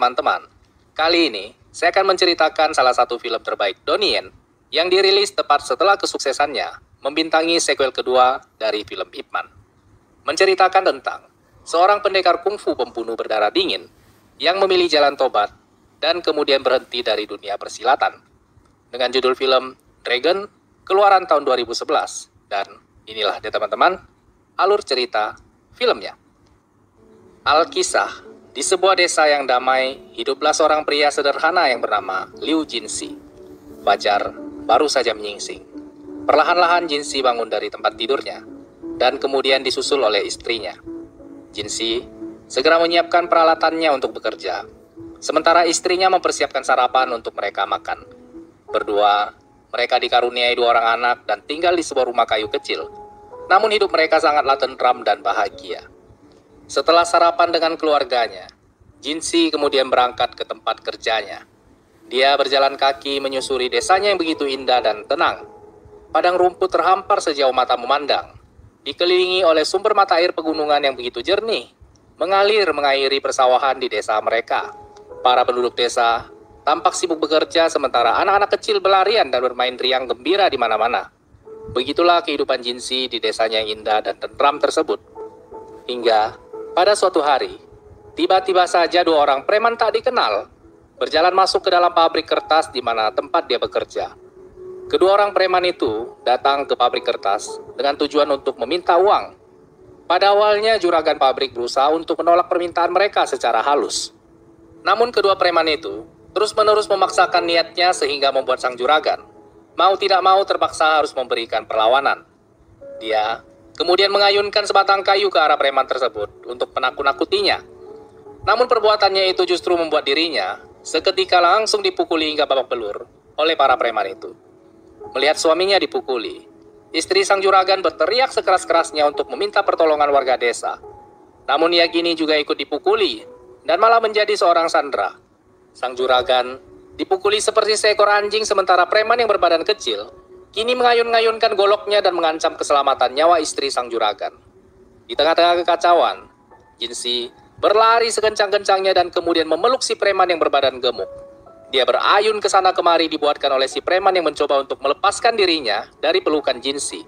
teman-teman. Kali ini, saya akan menceritakan salah satu film terbaik Donnie Yen yang dirilis tepat setelah kesuksesannya membintangi sequel kedua dari film Ip Man. Menceritakan tentang seorang pendekar kungfu pembunuh berdarah dingin yang memilih jalan tobat dan kemudian berhenti dari dunia persilatan. Dengan judul film Dragon, keluaran tahun 2011. Dan inilah dia teman-teman, alur cerita filmnya. Alkisah, di sebuah desa yang damai, hiduplah seorang pria sederhana yang bernama Liu Jinsi. Fajar baru saja menyingsing. Perlahan-lahan Jinsi bangun dari tempat tidurnya, dan kemudian disusul oleh istrinya. Jinsi segera menyiapkan peralatannya untuk bekerja, sementara istrinya mempersiapkan sarapan untuk mereka makan. Berdua, mereka dikaruniai 2 orang anak dan tinggal di sebuah rumah kayu kecil. Namun hidup mereka sangatlah tentram dan bahagia. Setelah sarapan dengan keluarganya, Jinsi kemudian berangkat ke tempat kerjanya. Dia berjalan kaki menyusuri desanya yang begitu indah dan tenang. Padang rumput terhampar sejauh mata memandang, dikelilingi oleh sumber mata air pegunungan yang begitu jernih, mengalir mengairi persawahan di desa mereka. Para penduduk desa tampak sibuk bekerja sementara anak-anak kecil berlarian dan bermain riang gembira di mana-mana. Begitulah kehidupan Jinsi di desanya yang indah dan tentram tersebut. Hingga pada suatu hari, tiba-tiba saja 2 orang preman tak dikenal berjalan masuk ke dalam pabrik kertas di mana tempat dia bekerja. Kedua orang preman itu datang ke pabrik kertas dengan tujuan untuk meminta uang. Pada awalnya juragan pabrik berusaha untuk menolak permintaan mereka secara halus. Namun kedua preman itu terus-menerus memaksakan niatnya sehingga membuat sang juragan mau tidak mau terpaksa harus memberikan perlawanan. Dia kemudian mengayunkan sebatang kayu ke arah preman tersebut untuk menakut-nakutinya. Namun perbuatannya itu justru membuat dirinya seketika langsung dipukuli hingga babak belur oleh para preman itu. Melihat suaminya dipukuli, istri sang juragan berteriak sekeras-kerasnya untuk meminta pertolongan warga desa. Namun ia kini juga ikut dipukuli dan malah menjadi seorang sandera. Sang juragan dipukuli seperti seekor anjing sementara preman yang berbadan kecil kini mengayun-ngayunkan goloknya dan mengancam keselamatan nyawa istri sang juragan. Di tengah-tengah kekacauan, Jinsi berlari sekencang-kencangnya dan kemudian memeluk si preman yang berbadan gemuk. Dia berayun ke sana kemari dibuatkan oleh si preman yang mencoba untuk melepaskan dirinya dari pelukan Jinsi.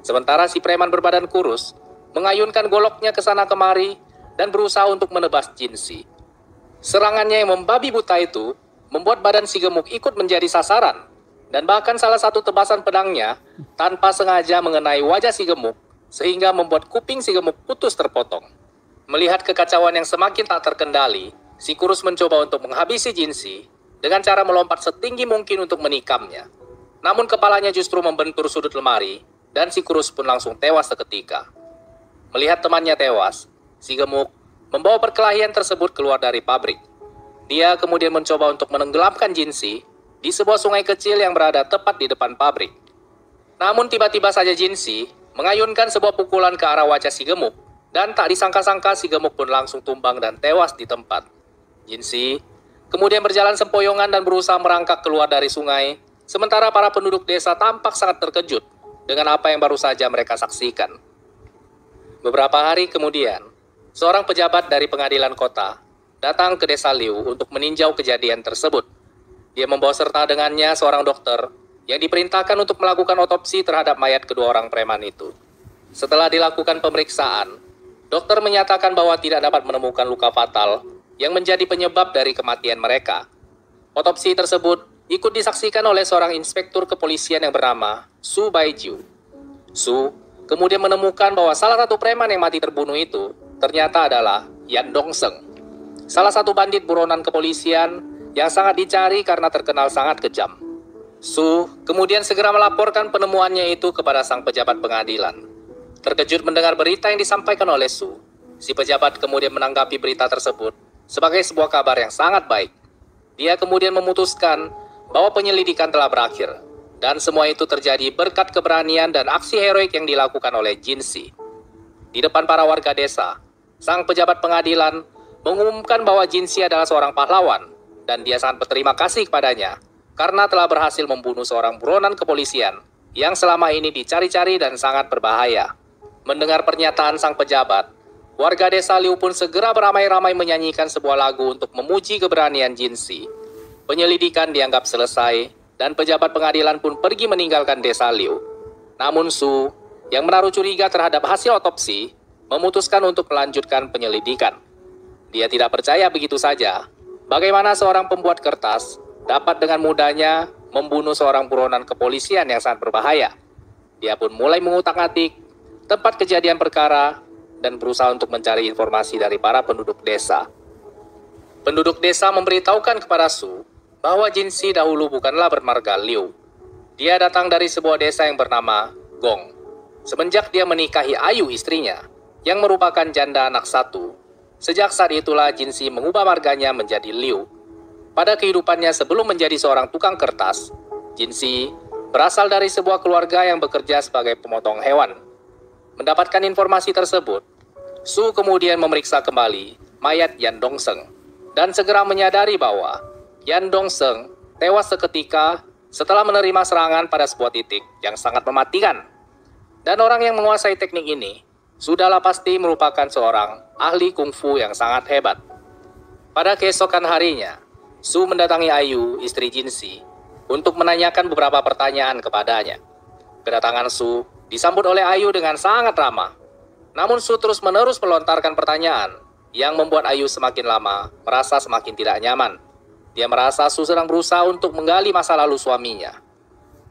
Sementara si preman berbadan kurus mengayunkan goloknya ke sana kemari dan berusaha untuk menebas Jinsi. Serangannya yang membabi buta itu membuat badan si gemuk ikut menjadi sasaran, dan bahkan salah satu tebasan pedangnya tanpa sengaja mengenai wajah si gemuk, sehingga membuat kuping si gemuk putus terpotong. Melihat kekacauan yang semakin tak terkendali, si kurus mencoba untuk menghabisi Jinsi dengan cara melompat setinggi mungkin untuk menikamnya. Namun kepalanya justru membentur sudut lemari, dan si kurus pun langsung tewas seketika. Melihat temannya tewas, si gemuk membawa perkelahian tersebut keluar dari pabrik. Dia kemudian mencoba untuk menenggelamkan Jinsi di sebuah sungai kecil yang berada tepat di depan pabrik. Namun tiba-tiba saja Jinsi mengayunkan sebuah pukulan ke arah wajah si gemuk, dan tak disangka-sangka si gemuk pun langsung tumbang dan tewas di tempat. Jinsi kemudian berjalan sempoyongan dan berusaha merangkak keluar dari sungai, sementara para penduduk desa tampak sangat terkejut dengan apa yang baru saja mereka saksikan. Beberapa hari kemudian, seorang pejabat dari pengadilan kota datang ke desa Liu untuk meninjau kejadian tersebut. Dia membawa serta dengannya seorang dokter yang diperintahkan untuk melakukan otopsi terhadap mayat kedua orang preman itu. Setelah dilakukan pemeriksaan, dokter menyatakan bahwa tidak dapat menemukan luka fatal yang menjadi penyebab dari kematian mereka. Otopsi tersebut ikut disaksikan oleh seorang inspektur kepolisian yang bernama Su Baijiu. Su kemudian menemukan bahwa salah satu preman yang mati terbunuh itu ternyata adalah Yan Dongseng, salah satu bandit buronan kepolisian yang sangat dicari karena terkenal sangat kejam. Su kemudian segera melaporkan penemuannya itu kepada sang pejabat pengadilan. Terkejut mendengar berita yang disampaikan oleh Su, si pejabat kemudian menanggapi berita tersebut sebagai sebuah kabar yang sangat baik. Dia kemudian memutuskan bahwa penyelidikan telah berakhir, dan semua itu terjadi berkat keberanian dan aksi heroik yang dilakukan oleh Jinsi. Di depan para warga desa, sang pejabat pengadilan mengumumkan bahwa Jinsi adalah seorang pahlawan, dan dia sangat berterima kasih kepadanya karena telah berhasil membunuh seorang buronan kepolisian yang selama ini dicari-cari dan sangat berbahaya. Mendengar pernyataan sang pejabat, Warga desa Liu pun segera beramai-ramai menyanyikan sebuah lagu untuk memuji keberanian Jinsi. Penyelidikan dianggap selesai, dan pejabat pengadilan pun pergi meninggalkan desa Liu. Namun Su, yang menaruh curiga terhadap hasil otopsi, memutuskan untuk melanjutkan penyelidikan. Dia tidak percaya begitu saja, bagaimana seorang pembuat kertas dapat dengan mudahnya membunuh seorang buronan kepolisian yang sangat berbahaya. Dia pun mulai mengutak-atik tempat kejadian perkara dan berusaha untuk mencari informasi dari para penduduk desa. Penduduk desa memberitahukan kepada Su bahwa Jinsi dahulu bukanlah bermarga Liu. Dia datang dari sebuah desa yang bernama Gong. Semenjak dia menikahi Ayu istrinya, yang merupakan janda anak satu, sejak saat itulah Jinsi mengubah marganya menjadi Liu. Pada kehidupannya sebelum menjadi seorang tukang kertas, Jinsi berasal dari sebuah keluarga yang bekerja sebagai pemotong hewan. Mendapatkan informasi tersebut, Su kemudian memeriksa kembali mayat Yan Dongseng dan segera menyadari bahwa Yan Dongseng tewas seketika setelah menerima serangan pada sebuah titik yang sangat mematikan. Dan orang yang menguasai teknik ini sudahlah pasti merupakan seorang ahli kungfu yang sangat hebat. Pada keesokan harinya, Su mendatangi Ayu, istri Jinsi, untuk menanyakan beberapa pertanyaan kepadanya. Kedatangan Su disambut oleh Ayu dengan sangat ramah. Namun Su terus-menerus melontarkan pertanyaan yang membuat Ayu semakin lama merasa semakin tidak nyaman. Dia merasa Su sedang berusaha untuk menggali masa lalu suaminya.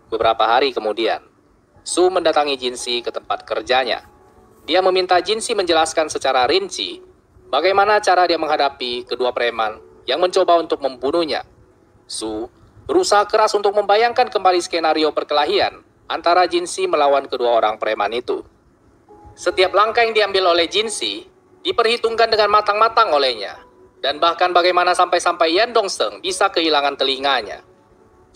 Beberapa hari kemudian, Su mendatangi Jinsi ke tempat kerjanya. Dia meminta Jinsi menjelaskan secara rinci bagaimana cara dia menghadapi kedua preman yang mencoba untuk membunuhnya. Su berusaha keras untuk membayangkan kembali skenario perkelahian antara Jinsi melawan kedua orang preman itu. Setiap langkah yang diambil oleh Jinsi diperhitungkan dengan matang-matang olehnya, dan bahkan bagaimana sampai-sampai Yan Dongseng bisa kehilangan telinganya.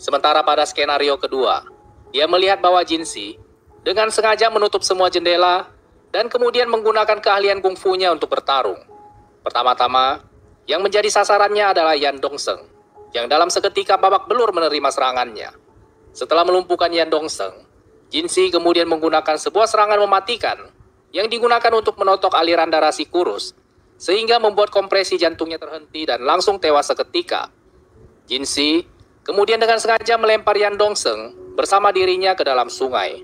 Sementara pada skenario kedua, dia melihat bahwa Jinsi dengan sengaja menutup semua jendela dan kemudian menggunakan keahlian kungfunya untuk bertarung. Pertama-tama, yang menjadi sasarannya adalah Yan Dongseng, yang dalam seketika babak belur menerima serangannya. Setelah melumpuhkan Yan Dongseng, Jinsi kemudian menggunakan sebuah serangan mematikan yang digunakan untuk menotok aliran darah si kurus, sehingga membuat kompresi jantungnya terhenti dan langsung tewas seketika. Jinsi kemudian dengan sengaja melempar Yan Dongseng bersama dirinya ke dalam sungai.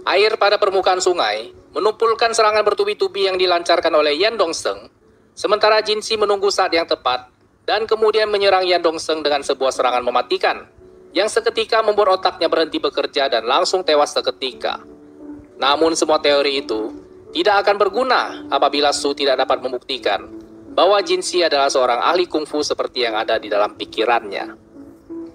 Air pada permukaan sungai menumpulkan serangan bertubi-tubi yang dilancarkan oleh Yan Dongseng, sementara Jinsi menunggu saat yang tepat dan kemudian menyerang Yan Dongseng dengan sebuah serangan mematikan yang seketika membuat otaknya berhenti bekerja dan langsung tewas seketika. Namun semua teori itu tidak akan berguna apabila Su tidak dapat membuktikan bahwa Jinsi adalah seorang ahli kungfu seperti yang ada di dalam pikirannya.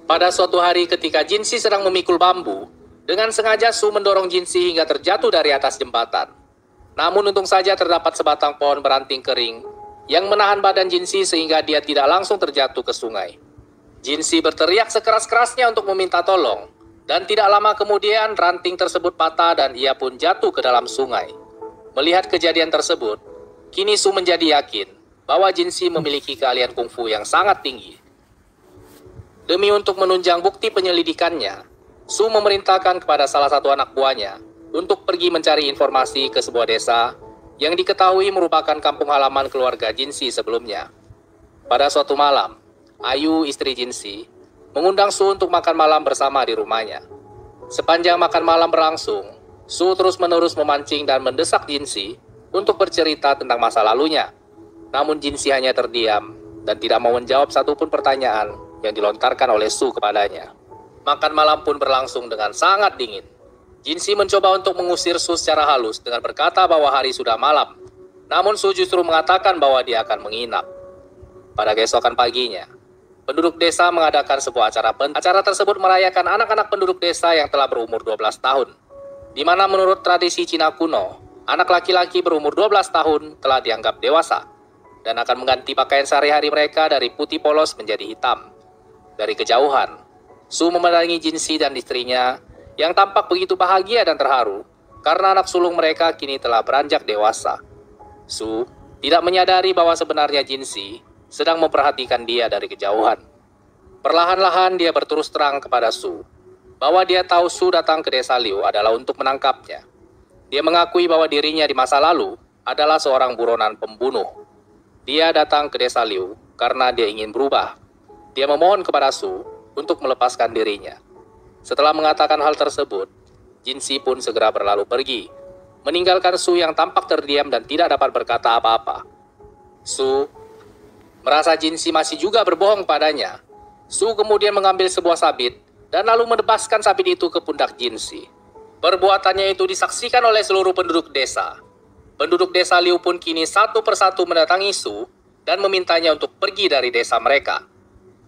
Pada suatu hari ketika Jinsi sedang memikul bambu, dengan sengaja Su mendorong Jinsi hingga terjatuh dari atas jembatan. Namun untung saja terdapat sebatang pohon beranting kering yang menahan badan Jinsi sehingga dia tidak langsung terjatuh ke sungai. Jinsi berteriak sekeras-kerasnya untuk meminta tolong, dan tidak lama kemudian ranting tersebut patah dan ia pun jatuh ke dalam sungai. Melihat kejadian tersebut, kini Su menjadi yakin bahwa Jinsi memiliki keahlian kungfu yang sangat tinggi. Demi untuk menunjang bukti penyelidikannya, Su memerintahkan kepada salah satu anak buahnya untuk pergi mencari informasi ke sebuah desa yang diketahui merupakan kampung halaman keluarga Jinsi sebelumnya. Pada suatu malam, Ayu, istri Jinsi, mengundang Su untuk makan malam bersama di rumahnya. Sepanjang makan malam berlangsung, Su terus-menerus memancing dan mendesak Jinsi untuk bercerita tentang masa lalunya. Namun Jinsi hanya terdiam dan tidak mau menjawab satupun pertanyaan yang dilontarkan oleh Su kepadanya. Makan malam pun berlangsung dengan sangat dingin. Jinsi mencoba untuk mengusir Su secara halus dengan berkata bahwa hari sudah malam. Namun Su justru mengatakan bahwa dia akan menginap. Pada keesokan paginya, penduduk desa mengadakan sebuah acara. Acara tersebut merayakan anak-anak penduduk desa yang telah berumur 12 tahun. Di mana menurut tradisi Cina kuno, anak laki-laki berumur 12 tahun telah dianggap dewasa dan akan mengganti pakaian sehari-hari mereka dari putih polos menjadi hitam. Dari kejauhan, Su memandangi Jinsi dan istrinya yang tampak begitu bahagia dan terharu karena anak sulung mereka kini telah beranjak dewasa. Su tidak menyadari bahwa sebenarnya Jinsi sedang memperhatikan dia dari kejauhan. Perlahan-lahan dia berterus terang kepada Su bahwa dia tahu Su datang ke desa Liu adalah untuk menangkapnya. Dia mengakui bahwa dirinya di masa lalu adalah seorang buronan pembunuh. Dia datang ke desa Liu karena dia ingin berubah. Dia memohon kepada Su untuk melepaskan dirinya. Setelah mengatakan hal tersebut, Jinsi pun segera berlalu pergi, meninggalkan Su yang tampak terdiam dan tidak dapat berkata apa-apa. Su merasa Jinsi masih juga berbohong padanya. Su kemudian mengambil sebuah sabit dan lalu menebaskan sabit itu ke pundak Jinsi. Perbuatannya itu disaksikan oleh seluruh penduduk desa. Penduduk desa Liu pun kini satu persatu mendatangi Su dan memintanya untuk pergi dari desa mereka.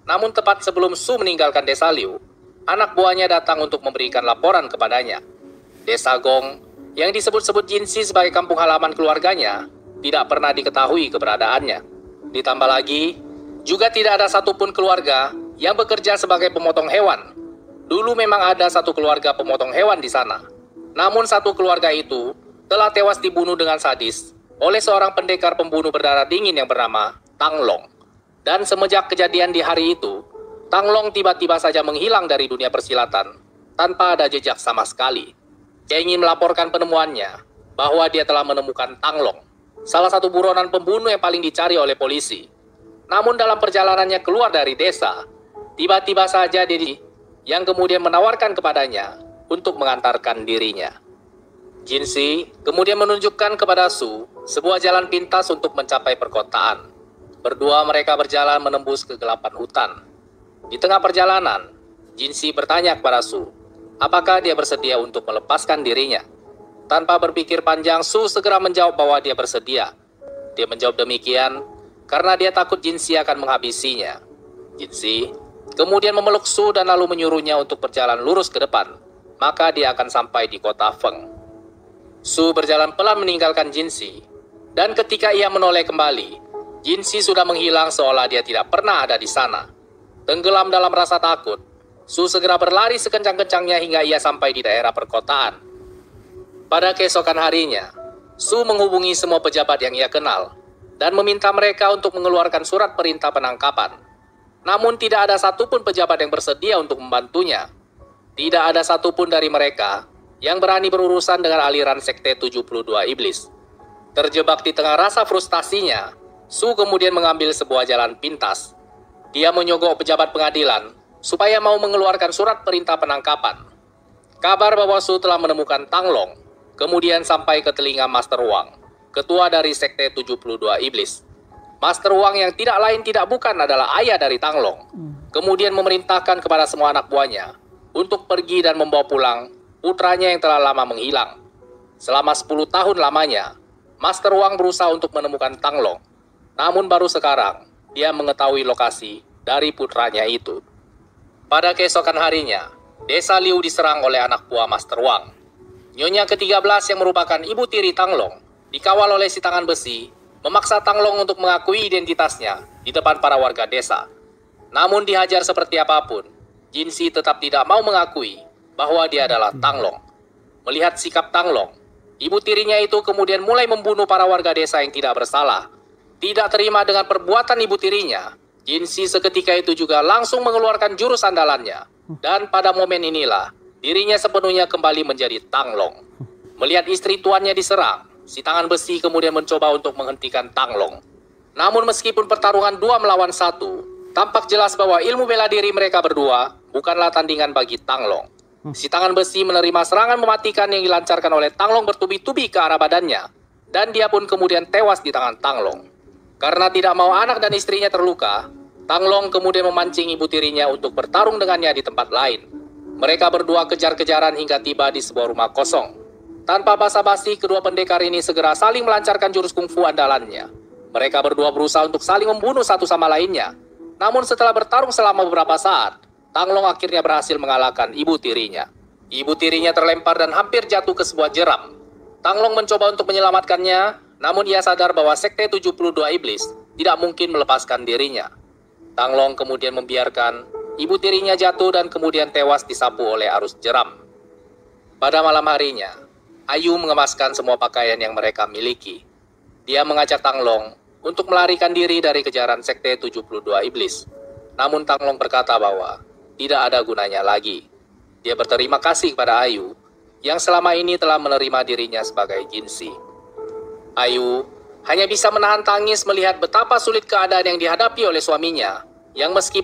Namun tepat sebelum Su meninggalkan desa Liu, anak buahnya datang untuk memberikan laporan kepadanya. Desa Gong, yang disebut-sebut Jinsi sebagai kampung halaman keluarganya, tidak pernah diketahui keberadaannya. Ditambah lagi, juga tidak ada satupun keluarga yang bekerja sebagai pemotong hewan. Dulu memang ada satu keluarga pemotong hewan di sana. Namun satu keluarga itu telah tewas dibunuh dengan sadis oleh seorang pendekar pembunuh berdarah dingin yang bernama Tang Long. Dan semenjak kejadian di hari itu, Tang Long tiba-tiba saja menghilang dari dunia persilatan tanpa ada jejak sama sekali. Dia ingin melaporkan penemuannya bahwa dia telah menemukan Tang Long, salah satu buronan pembunuh yang paling dicari oleh polisi. Namun dalam perjalanannya keluar dari desa, tiba-tiba saja dia yang kemudian menawarkan kepadanya untuk mengantarkan dirinya. Jinsi kemudian menunjukkan kepada Su sebuah jalan pintas untuk mencapai perkotaan. Berdua mereka berjalan menembus kegelapan hutan. Di tengah perjalanan, Jinsi bertanya kepada Su, apakah dia bersedia untuk melepaskan dirinya. Tanpa berpikir panjang, Su segera menjawab bahwa dia bersedia. Dia menjawab demikian karena dia takut Jinsi akan menghabisinya. Jinsi kemudian memeluk Su dan lalu menyuruhnya untuk berjalan lurus ke depan, maka dia akan sampai di kota Feng. Su berjalan pelan meninggalkan Jinsi, dan ketika ia menoleh kembali, Jinsi sudah menghilang seolah dia tidak pernah ada di sana. Tenggelam dalam rasa takut, Su segera berlari sekencang-kencangnya hingga ia sampai di daerah perkotaan. Pada keesokan harinya, Su menghubungi semua pejabat yang ia kenal, dan meminta mereka untuk mengeluarkan surat perintah penangkapan. Namun tidak ada satupun pejabat yang bersedia untuk membantunya. Tidak ada satupun dari mereka yang berani berurusan dengan aliran Sekte 72 Iblis. Terjebak di tengah rasa frustasinya, Su kemudian mengambil sebuah jalan pintas. Dia menyogok pejabat pengadilan supaya mau mengeluarkan surat perintah penangkapan. Kabar bahwa Su telah menemukan Tang Long kemudian sampai ke telinga Master Wang, ketua dari Sekte 72 Iblis. Master Wang yang tidak lain tidak bukan adalah ayah dari Tang Long. Kemudian memerintahkan kepada semua anak buahnya untuk pergi dan membawa pulang putranya yang telah lama menghilang. Selama 10 tahun lamanya, Master Wang berusaha untuk menemukan Tang Long. Namun baru sekarang, dia mengetahui lokasi dari putranya itu. Pada keesokan harinya, desa Liu diserang oleh anak buah Master Wang. Nyonya ke-13 yang merupakan ibu tiri Tang Long, dikawal oleh si tangan besi, memaksa Tang Long untuk mengakui identitasnya di depan para warga desa. Namun dihajar seperti apapun, Jinsi tetap tidak mau mengakui bahwa dia adalah Tang Long. Melihat sikap Tang Long, ibu tirinya itu kemudian mulai membunuh para warga desa yang tidak bersalah. Tidak terima dengan perbuatan ibu tirinya, Jinsi seketika itu juga langsung mengeluarkan jurus andalannya. Dan pada momen inilah, dirinya sepenuhnya kembali menjadi Tang Long. Melihat istri tuannya diserang, si tangan besi kemudian mencoba untuk menghentikan Tang Long. Namun meskipun pertarungan 2 melawan 1, tampak jelas bahwa ilmu bela diri mereka berdua bukanlah tandingan bagi Tang Long. Si tangan besi menerima serangan mematikan yang dilancarkan oleh Tang Long bertubi-tubi ke arah badannya, dan dia pun kemudian tewas di tangan Tang Long. Karena tidak mau anak dan istrinya terluka, Tang Long kemudian memancing ibu tirinya untuk bertarung dengannya di tempat lain. Mereka berdua kejar-kejaran hingga tiba di sebuah rumah kosong. Tanpa basa-basi, kedua pendekar ini segera saling melancarkan jurus kungfu andalannya. Mereka berdua berusaha untuk saling membunuh satu sama lainnya. Namun setelah bertarung selama beberapa saat, Tang Long akhirnya berhasil mengalahkan ibu tirinya. Ibu tirinya terlempar dan hampir jatuh ke sebuah jeram. Tang Long mencoba untuk menyelamatkannya, namun ia sadar bahwa Sekte 72 Iblis tidak mungkin melepaskan dirinya. Tang Long kemudian membiarkan ibu tirinya jatuh dan kemudian tewas disapu oleh arus jeram. Pada malam harinya, Ayu mengemaskan semua pakaian yang mereka miliki. Dia mengajak Tang Long untuk melarikan diri dari kejaran Sekte 72 Iblis. Namun Tang Long berkata bahwa tidak ada gunanya lagi. Dia berterima kasih kepada Ayu yang selama ini telah menerima dirinya sebagai Jinsi. Ayu hanya bisa menahan tangis melihat betapa sulit keadaan yang dihadapi oleh suaminya, yang meskipun